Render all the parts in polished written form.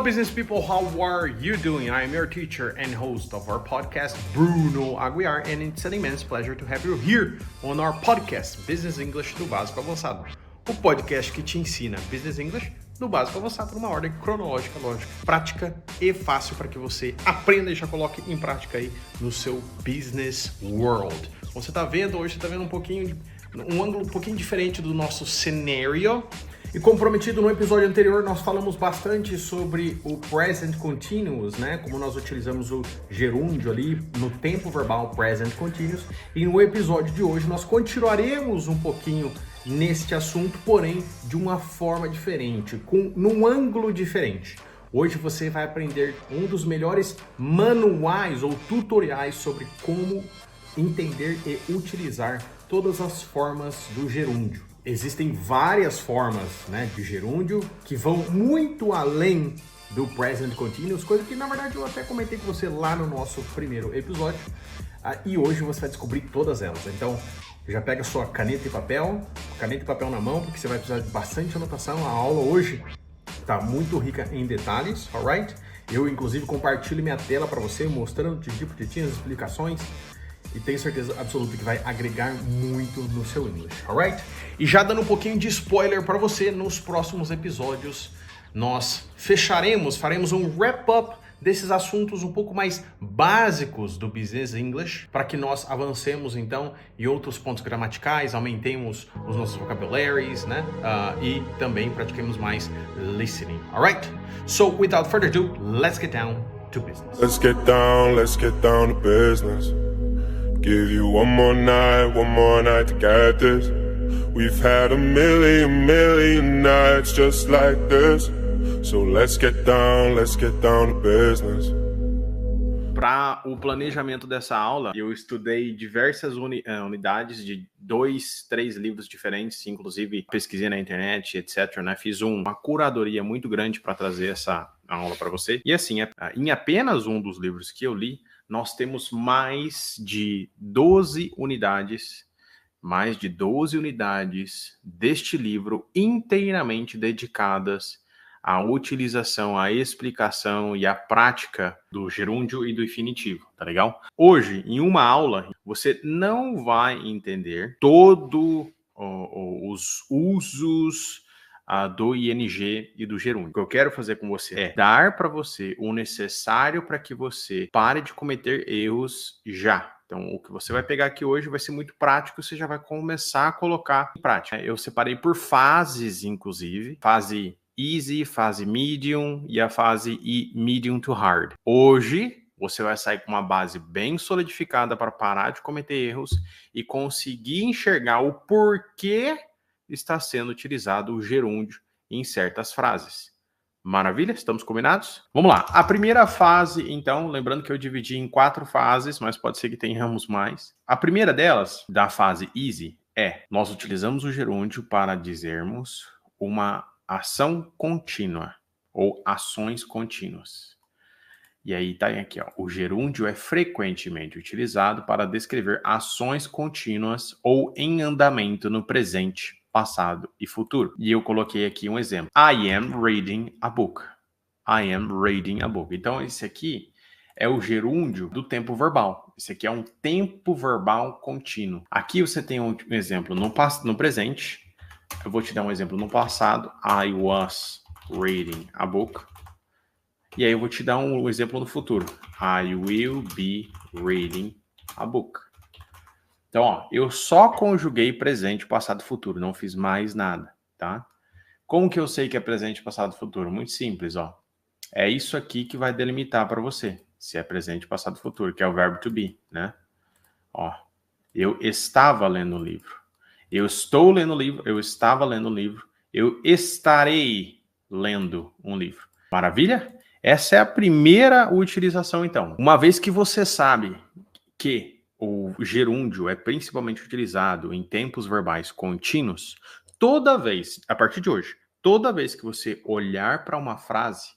Hello, business people. How are you doing? I am your teacher and host of our podcast, Bruno Aguiar, and it's an immense pleasure to have you here on our podcast, Business English do Básico Avançado. O podcast que te ensina Business English do Básico Avançado numa ordem cronológica, lógica, prática e fácil para que você aprenda e já coloque em prática aí no seu business world. Como você está vendo, hoje você está vendo um ângulo um pouquinho diferente do nosso cenário. E como prometido no episódio anterior, nós falamos bastante sobre o present continuous, né? Como nós utilizamos o gerúndio ali no tempo verbal present continuous. E no episódio de hoje nós continuaremos um pouquinho neste assunto, porém de uma forma diferente, num ângulo diferente. Hoje você vai aprender um dos melhores manuais ou tutoriais sobre como entender e utilizar todas as formas do gerúndio. Existem várias formas, né, de gerúndio que vão muito além do present continuous, coisa que na verdade eu até comentei com você lá no nosso primeiro episódio, e hoje você vai descobrir todas elas. Então já pega sua caneta e papel na mão, porque você vai precisar de bastante anotação. A aula hoje está muito rica em detalhes, alright? Eu inclusive compartilho minha tela para você, mostrando as explicações. E tenho certeza absoluta que vai agregar muito no seu English, alright? E já dando um pouquinho de spoiler para você, nos próximos episódios nós faremos um wrap-up desses assuntos um pouco mais básicos do Business English, para que nós avancemos então em outros pontos gramaticais, aumentemos os nossos vocabularies, né? E também pratiquemos mais listening, alright? So, without further ado, let's get down to business. Let's get down to business. Give you one more night to get this. We've had a million nights just like this. So let's get down to business. Para o planejamento dessa aula, eu estudei diversas unidades de 2, 3 livros diferentes, inclusive pesquisei na internet, etc, né? Fiz uma curadoria muito grande para trazer essa aula para você. E assim, em apenas um dos livros que eu li, nós temos mais de 12 unidades deste livro inteiramente dedicadas à utilização, à explicação e à prática do gerúndio e do infinitivo, tá legal? Hoje, em uma aula, você não vai entender todos os usos do ing e do gerúndio. O que eu quero fazer com você é dar para você o necessário para que você pare de cometer erros já. Então, o que você vai pegar aqui hoje vai ser muito prático, você já vai começar a colocar em prática. Eu separei por fases, inclusive, fase easy, fase medium e a fase medium to hard. Hoje, você vai sair com uma base bem solidificada para parar de cometer erros e conseguir enxergar o porquê está sendo utilizado o gerúndio em certas frases. Maravilha? Estamos combinados? Vamos lá. A primeira fase, então, lembrando que eu dividi em 4 fases, mas pode ser que tenhamos mais. A primeira delas, da fase easy, nós utilizamos o gerúndio para dizermos uma ação contínua ou ações contínuas. E aí tá aqui, ó, o gerúndio é frequentemente utilizado para descrever ações contínuas ou em andamento no presente, passado e futuro. E eu coloquei aqui um exemplo. I am reading a book. I am reading a book. Então, esse aqui é o gerúndio do tempo verbal. Esse aqui é um tempo verbal contínuo. Aqui você tem um exemplo no presente. Eu vou te dar um exemplo no passado. I was reading a book. E aí eu vou te dar um exemplo no futuro. I will be reading a book. Então, ó, eu só conjuguei presente, passado e futuro. Não fiz mais nada, tá? Como que eu sei que é presente, passado e futuro? Muito simples, ó. É isso aqui que vai delimitar para você se é presente, passado e futuro, que é o verbo to be, né? Ó, eu estava lendo o livro. Eu estou lendo o livro. Eu estava lendo o livro. Eu estarei lendo um livro. Maravilha? Essa é a primeira utilização, então. Uma vez que você sabe que o gerúndio é principalmente utilizado em tempos verbais contínuos, a partir de hoje, toda vez que você olhar para uma frase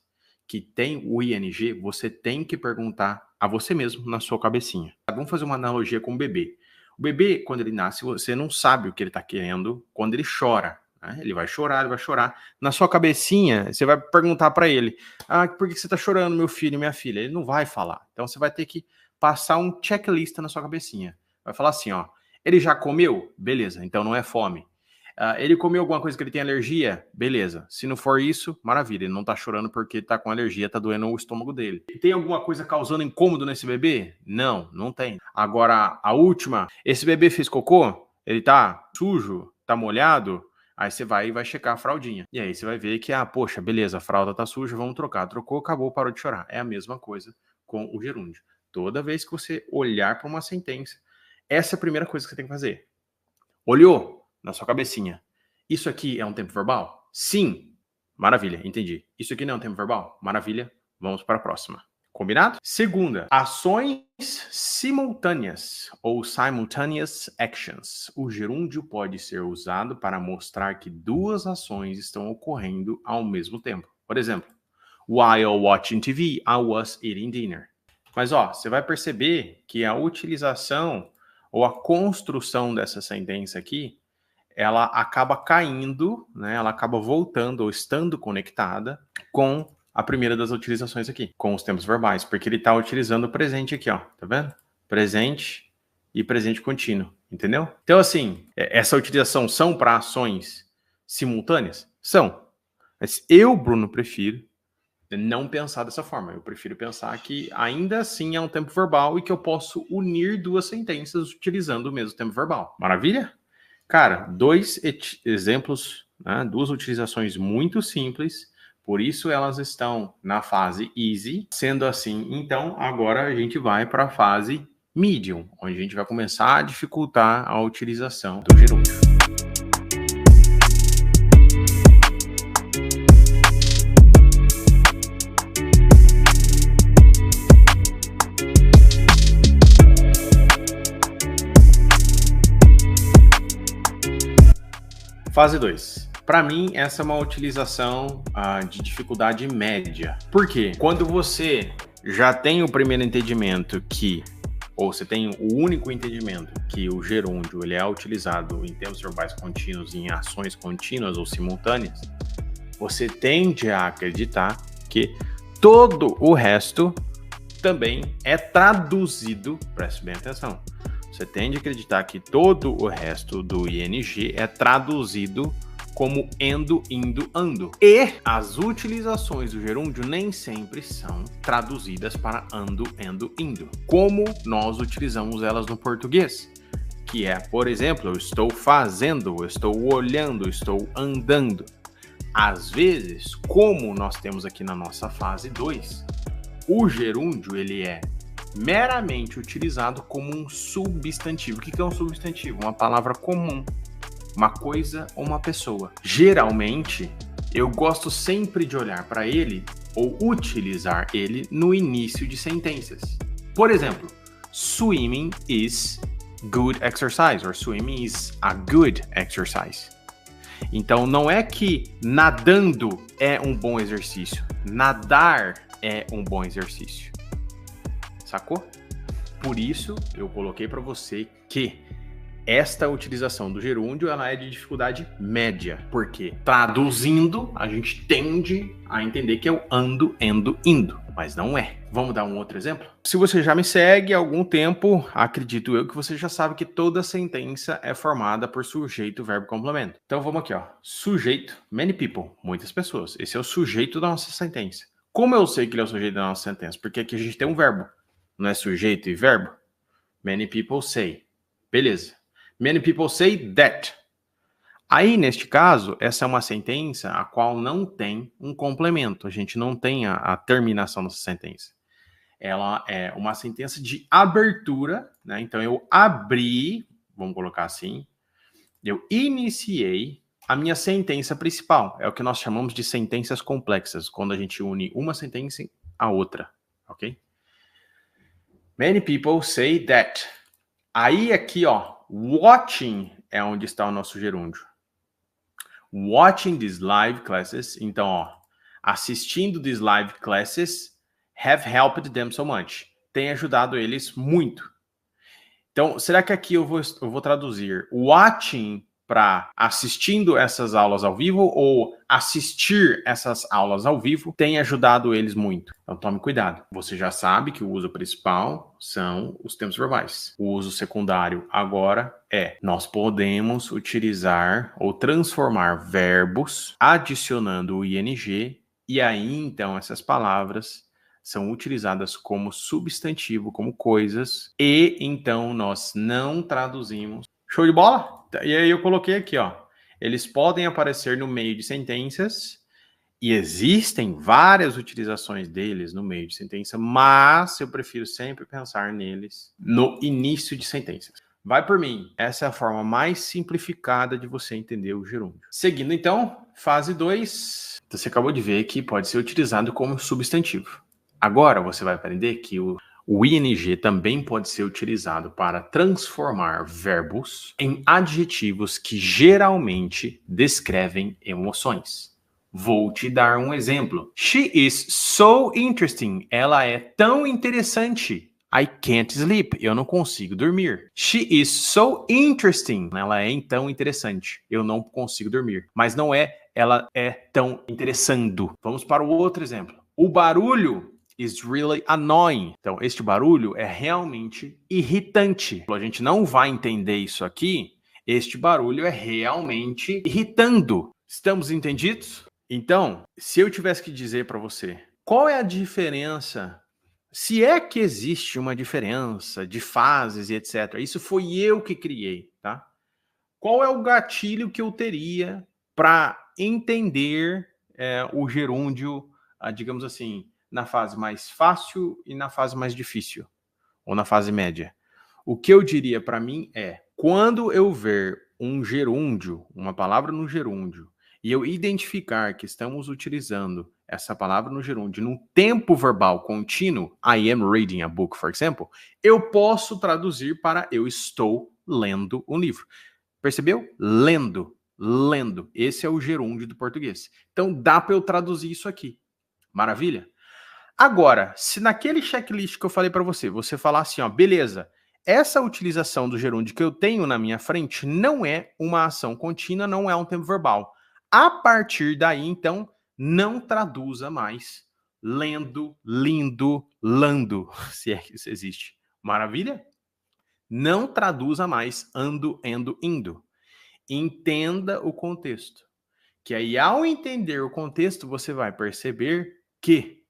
que tem o ing, você tem que perguntar a você mesmo na sua cabecinha. Vamos fazer uma analogia com o bebê. O bebê, quando ele nasce, você não sabe o que ele está querendo quando ele chora, Né? Ele vai chorar, ele vai chorar. Na sua cabecinha, você vai perguntar para ele, por que você tá chorando, meu filho e minha filha? Ele não vai falar. Então você vai ter que passar um checklist na sua cabecinha. Vai falar assim, ó, ele já comeu? Beleza, então não é fome. Ele comeu alguma coisa que ele tem alergia? Beleza. Se não for isso, maravilha. Ele não tá chorando porque tá com alergia, tá doendo o estômago dele. Tem alguma coisa causando incômodo nesse bebê? Não, não tem. Agora, a última, esse bebê fez cocô? Ele tá sujo? Tá molhado? Aí você vai e vai checar a fraldinha. E aí você vai ver que, poxa, beleza, a fralda tá suja, vamos trocar. Trocou, acabou, parou de chorar. É a mesma coisa com o gerúndio. Toda vez que você olhar para uma sentença, essa é a primeira coisa que você tem que fazer. Olhou na sua cabecinha. Isso aqui é um tempo verbal? Sim. Maravilha, entendi. Isso aqui não é um tempo verbal? Maravilha, vamos para a próxima. Combinado? Segunda, ações simultâneas ou simultaneous actions. O gerúndio pode ser usado para mostrar que duas ações estão ocorrendo ao mesmo tempo. Por exemplo, while watching TV, I was eating dinner. Mas você vai perceber que a utilização ou a construção dessa sentença aqui, ela acaba caindo, né? Ela acaba voltando ou estando conectada com a primeira das utilizações aqui, com os tempos verbais, porque ele está utilizando o presente aqui, tá vendo? Presente e presente contínuo, entendeu? Então, assim, essa utilização são para ações simultâneas? São. Mas eu, Bruno, prefiro não pensar dessa forma. Eu prefiro pensar que ainda assim é um tempo verbal e que eu posso unir duas sentenças utilizando o mesmo tempo verbal. Maravilha? Cara, dois exemplos, né? Duas utilizações muito simples, por isso elas estão na fase easy. Sendo assim, então, agora a gente vai para a fase medium, onde a gente vai começar a dificultar a utilização do gerúndio. Fase 2. Para mim, essa é uma utilização de dificuldade média. Por quê? Quando você já tem o primeiro entendimento ou você tem o único entendimento que o gerúndio ele é utilizado em tempos verbais contínuos, em ações contínuas ou simultâneas, você tende a acreditar que todo o resto também é traduzido, preste bem atenção, você tende a acreditar que todo o resto do ing é traduzido como endo, indo, ando. E as utilizações do gerúndio nem sempre são traduzidas para ando, endo, indo, como nós utilizamos elas no português, que é, por exemplo, eu estou fazendo, eu estou olhando, eu estou andando. Às vezes, como nós temos aqui na nossa fase 2, o gerúndio ele é meramente utilizado como um substantivo. O que é um substantivo? Uma palavra comum, uma coisa ou uma pessoa. Geralmente, eu gosto sempre de olhar para ele ou utilizar ele no início de sentenças. Por exemplo, swimming is good exercise, or swimming is a good exercise. Então, não é que nadando é um bom exercício, nadar é um bom exercício. Sacou? Por isso, eu coloquei para você que esta utilização do gerúndio ela é de dificuldade média, porque traduzindo, a gente tende a entender que é o ando, endo, indo, mas não é. Vamos dar um outro exemplo? Se você já me segue há algum tempo, acredito eu que você já sabe que toda sentença é formada por sujeito, verbo e complemento. Então vamos aqui, sujeito, many people, muitas pessoas. Esse é o sujeito da nossa sentença. Como eu sei que ele é o sujeito da nossa sentença? Porque aqui a gente tem um verbo. Não é sujeito e verbo? Many people say. Beleza. Many people say that. Aí, neste caso, essa é uma sentença a qual não tem um complemento. A gente não tem a terminação dessa sentença. Ela é uma sentença de abertura, né? Então, eu abri, vamos colocar assim, eu iniciei a minha sentença principal. É o que nós chamamos de sentenças complexas, quando a gente une uma sentença à outra, ok? Many people say that. Aí aqui, watching é onde está o nosso gerúndio. Watching these live classes. Então, assistindo these live classes have helped them so much. Tem ajudado eles muito. Então, será que aqui eu vou traduzir watching para assistindo essas aulas ao vivo ou assistir essas aulas ao vivo tem ajudado eles muito. Então tome cuidado. Você já sabe que o uso principal são os tempos verbais. O uso secundário agora nós podemos utilizar ou transformar verbos adicionando o ing e aí então essas palavras são utilizadas como substantivo, como coisas, e então nós não traduzimos. Show de bola? E aí eu coloquei aqui, ó. Eles podem aparecer no meio de sentenças, e existem várias utilizações deles no meio de sentença, mas eu prefiro sempre pensar neles no início de sentenças. Vai por mim. Essa é a forma mais simplificada de você entender o gerúndio. Seguindo então, fase 2. Você acabou de ver que pode ser utilizado como substantivo. Agora você vai aprender que o ing também pode ser utilizado para transformar verbos em adjetivos que geralmente descrevem emoções. Vou te dar um exemplo. She is so interesting. Ela é tão interessante. I can't sleep. Eu não consigo dormir. She is so interesting. Ela é tão interessante. Eu não consigo dormir. Mas não é, ela é tão interessando. Vamos para o outro exemplo. O barulho is really annoying. Então, este barulho é realmente irritante. A gente não vai entender isso aqui. Este barulho é realmente irritando. Estamos entendidos? Então, se eu tivesse que dizer para você, qual é a diferença, se é que existe uma diferença de fases e etc. Isso foi eu que criei, tá? Qual é o gatilho que eu teria para entender o gerúndio, digamos assim, na fase mais fácil e na fase mais difícil, ou na fase média? O que eu diria para mim é, quando eu ver um gerúndio, uma palavra no gerúndio, e eu identificar que estamos utilizando essa palavra no gerúndio num tempo verbal contínuo, I am reading a book, for example, eu posso traduzir para eu estou lendo um livro. Percebeu? Lendo. Esse é o gerúndio do português. Então dá para eu traduzir isso aqui. Maravilha? Agora, se naquele checklist que eu falei para você, você falar assim, ó, beleza, essa utilização do gerúndio que eu tenho na minha frente não é uma ação contínua, não é um tempo verbal. A partir daí, então, não traduza mais lendo, lindo, lando, se é que isso existe. Maravilha? Não traduza mais ando, endo, indo. Entenda o contexto. Que aí, ao entender o contexto, você vai perceber que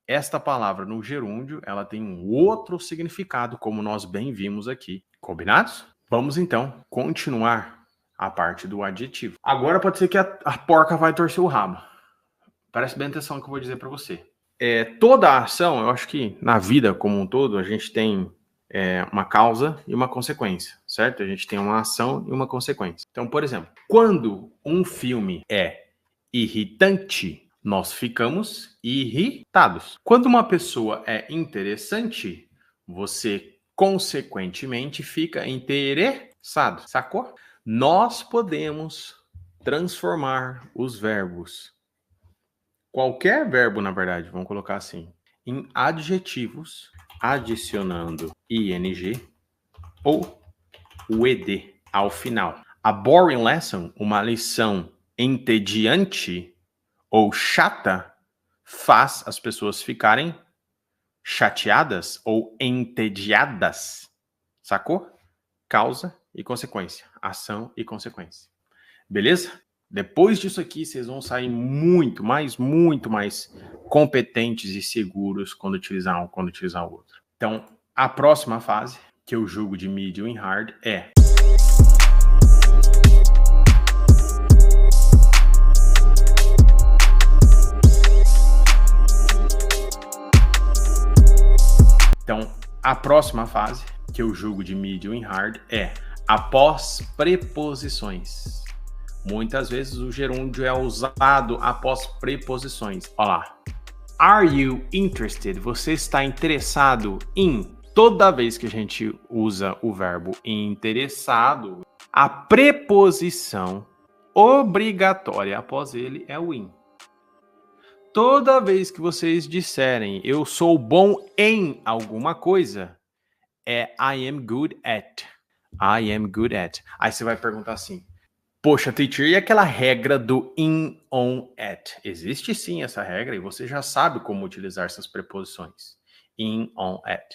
esta palavra no gerúndio, ela tem um outro significado, como nós bem vimos aqui. Combinados? Vamos, então, continuar a parte do adjetivo. Agora pode ser que a porca vai torcer o rabo. Preste bem atenção no que eu vou dizer para você. Toda a ação, eu acho que na vida como um todo, a gente tem uma causa e uma consequência, certo? A gente tem uma ação e uma consequência. Então, por exemplo, quando um filme é irritante, nós ficamos irritados. Quando uma pessoa é interessante, você, consequentemente, fica interessado. Sacou? Nós podemos transformar os verbos, qualquer verbo, na verdade, vamos colocar assim, em adjetivos, adicionando ing ou o ed ao final. A boring lesson, uma lição entediante ou chata, faz as pessoas ficarem chateadas ou entediadas. Sacou? Causa e consequência. Ação e consequência. Beleza? Depois disso aqui, vocês vão sair muito mais competentes e seguros quando utilizar um, quando utilizar o outro. Então, a próxima fase, que eu julgo de medium e hard, é a próxima fase, que eu julgo de medium e hard, é após preposições. Muitas vezes o gerúndio é usado após preposições. Olha lá. Are you interested? Você está interessado em? Toda vez que a gente usa o verbo interessado, a preposição obrigatória após ele é o in. Toda vez que vocês disserem eu sou bom em alguma coisa, é I am good at. I am good at. Aí você vai perguntar assim, Poxa, teacher, e aquela regra do in, on, at? Existe sim essa regra e você já sabe como utilizar essas preposições. In, on, at.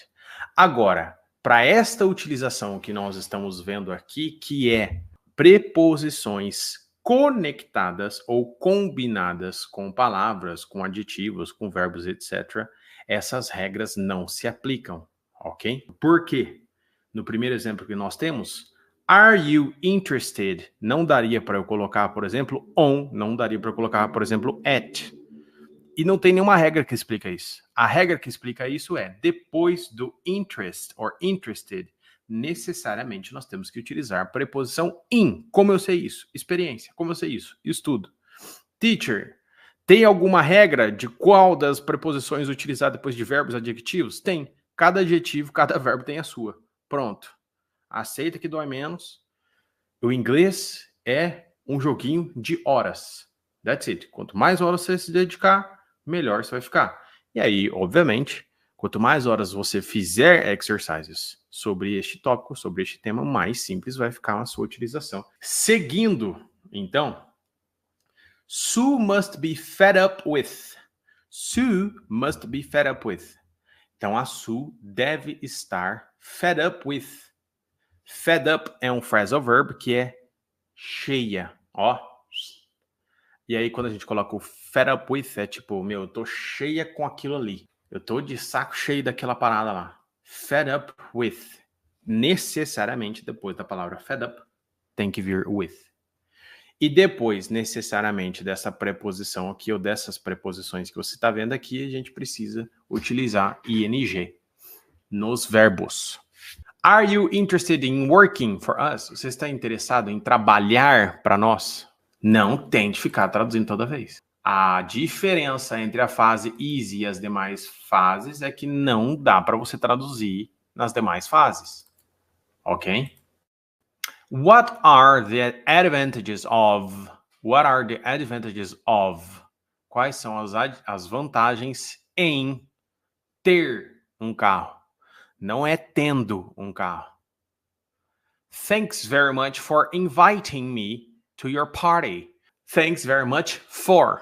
Agora, para esta utilização que nós estamos vendo aqui, que é preposições conectadas ou combinadas com palavras, com adjetivos, com verbos, etc., essas regras não se aplicam, ok? Por quê? No primeiro exemplo que nós temos, are you interested? Não daria para eu colocar, por exemplo, on, não daria para eu colocar, por exemplo, at. E não tem nenhuma regra que explica isso. A regra que explica isso é, depois do interest or interested, necessariamente nós temos que utilizar a preposição in. Como eu sei isso? Experiência. Como eu sei isso? Estudo. Teacher, tem alguma regra de qual das preposições utilizar depois de verbos adjetivos? Tem. Cada adjetivo, cada verbo tem a sua. Pronto. Aceita que dói menos. O inglês é um joguinho de horas. That's it. Quanto mais horas você se dedicar, melhor você vai ficar. E aí, obviamente, quanto mais horas você fizer exercises sobre este tópico, sobre este tema, mais simples vai ficar a sua utilização. Seguindo, então, Sue must be fed up with. Sue must be fed up with. Então, a Sue deve estar fed up with. Fed up é um phrasal verb que é cheia, ó. E aí, quando a gente coloca o fed up with, é tipo, meu, eu tô cheia com aquilo ali. Eu tô de saco cheio daquela parada lá. Fed up with. Necessariamente, depois da palavra fed up, tem que vir with. E depois, necessariamente, dessa preposição aqui, ou dessas preposições que você está vendo aqui, a gente precisa utilizar ing nos verbos. Are you interested in working for us? Você está interessado em trabalhar para nós? Não tente ficar traduzindo toda vez. A diferença entre a fase is e as demais fases é que não dá para você traduzir nas demais fases. Ok? What are the advantages of? What are the advantages of? Quais são as vantagens em ter um carro? Não é tendo um carro. Thanks very much for inviting me to your party. Thanks very much for.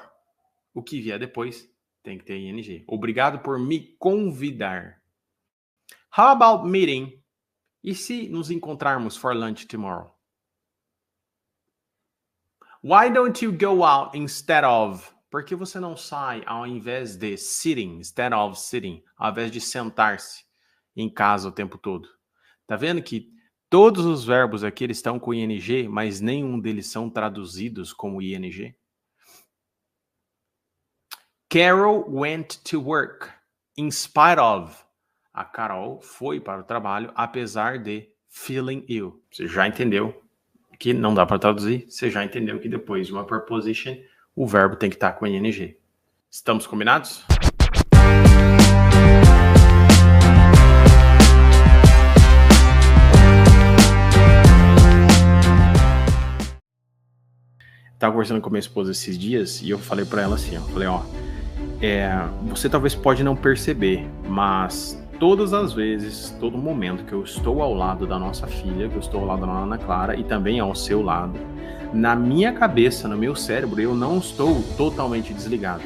O que vier depois tem que ter ing. Obrigado por me convidar. How about meeting? E se nos encontrarmos for lunch tomorrow? Why don't you go out instead of? Por que você não sai ao invés de sitting, instead of sitting, ao invés de sentar-se em casa o tempo todo? Tá vendo que todos os verbos aqui eles estão com ing, mas nenhum deles são traduzidos como ing? Carol went to work in spite of. A Carol foi para o trabalho apesar de feeling ill. Você já entendeu que não dá para traduzir? Você já entendeu que depois de uma preposition, o verbo tem que estar com ing. Estamos combinados? Estava conversando com a minha esposa esses dias e eu falei para ela assim, você talvez pode não perceber, mas todas as vezes, todo momento que eu estou ao lado da nossa filha, que eu estou ao lado da Ana Clara e também ao seu lado, na minha cabeça, no meu cérebro, eu não estou totalmente desligado.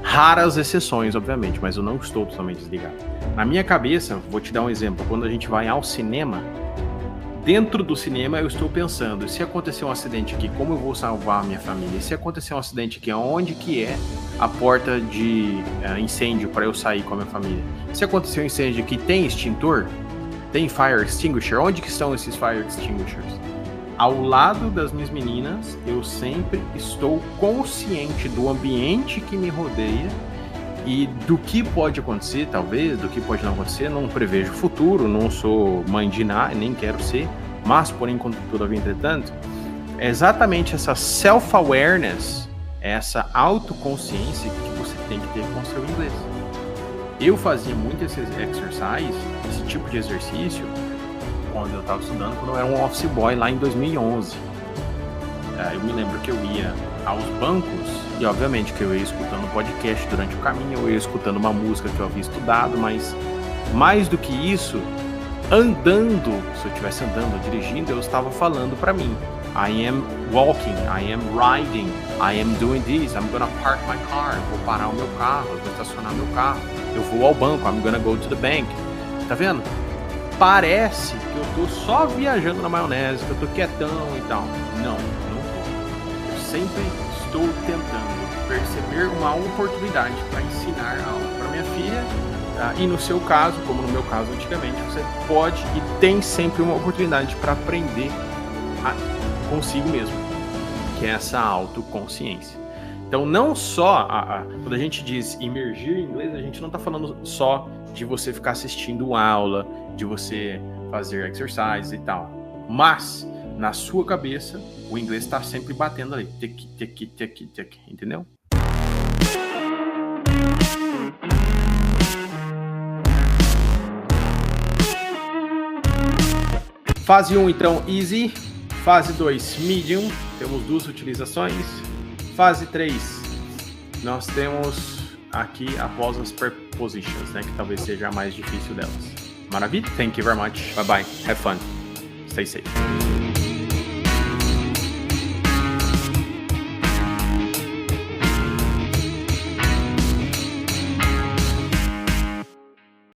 Raras exceções, obviamente, mas eu não estou totalmente desligado. Na minha cabeça, vou te dar um exemplo, quando a gente vai ao cinema, dentro do cinema eu estou pensando, se acontecer um acidente aqui, como eu vou salvar a minha família? Se acontecer um acidente aqui, onde que é a porta de incêndio para eu sair com a minha família? Se acontecer um incêndio aqui, tem extintor? Tem fire extinguisher? Onde que estão esses fire extinguishers? Ao lado das minhas meninas, eu sempre estou consciente do ambiente que me rodeia e do que pode acontecer, talvez, do que pode não acontecer. Não prevejo o futuro, não sou mãe de nada, nem quero ser, mas, porém, todavia, entretanto, é exatamente essa self-awareness, essa autoconsciência que você tem que ter com o seu inglês. Eu fazia muito esse exercise, esse tipo de exercício, quando eu estava estudando, quando eu era um office boy lá em 2011. Eu me lembro que eu ia aos bancos e, obviamente, que eu ia escutando podcast durante o caminho, eu ia escutando uma música que eu havia estudado, mas mais do que isso, andando, se eu estivesse andando, dirigindo, eu estava falando para mim. I am walking, I am riding, I am doing this, I'm gonna park my car, eu vou parar o meu carro, eu vou estacionar meu carro, eu vou ao banco, I'm gonna go to the bank. Tá vendo? Parece que eu tô só viajando na maionese, que eu tô quietão e tal. Não tô. Eu sempre estou tentando perceber uma oportunidade para ensinar algo para minha filha. E no seu caso, como no meu caso antigamente, você pode e tem sempre uma oportunidade para aprender consigo mesmo, que é essa autoconsciência. Então, não só, quando a gente diz imergir em inglês, a gente não está falando só de você ficar assistindo aula, de você fazer exercise e tal. Mas, na sua cabeça, o inglês está sempre batendo ali. Tic, entendeu? Fase 1, então, easy. Fase 2, medium. Temos 2 utilizações. Fase 3, nós temos aqui após as prepositions, né, que talvez seja a mais difícil delas. Maravilha? Thank you very much. Bye bye. Have fun. Stay safe.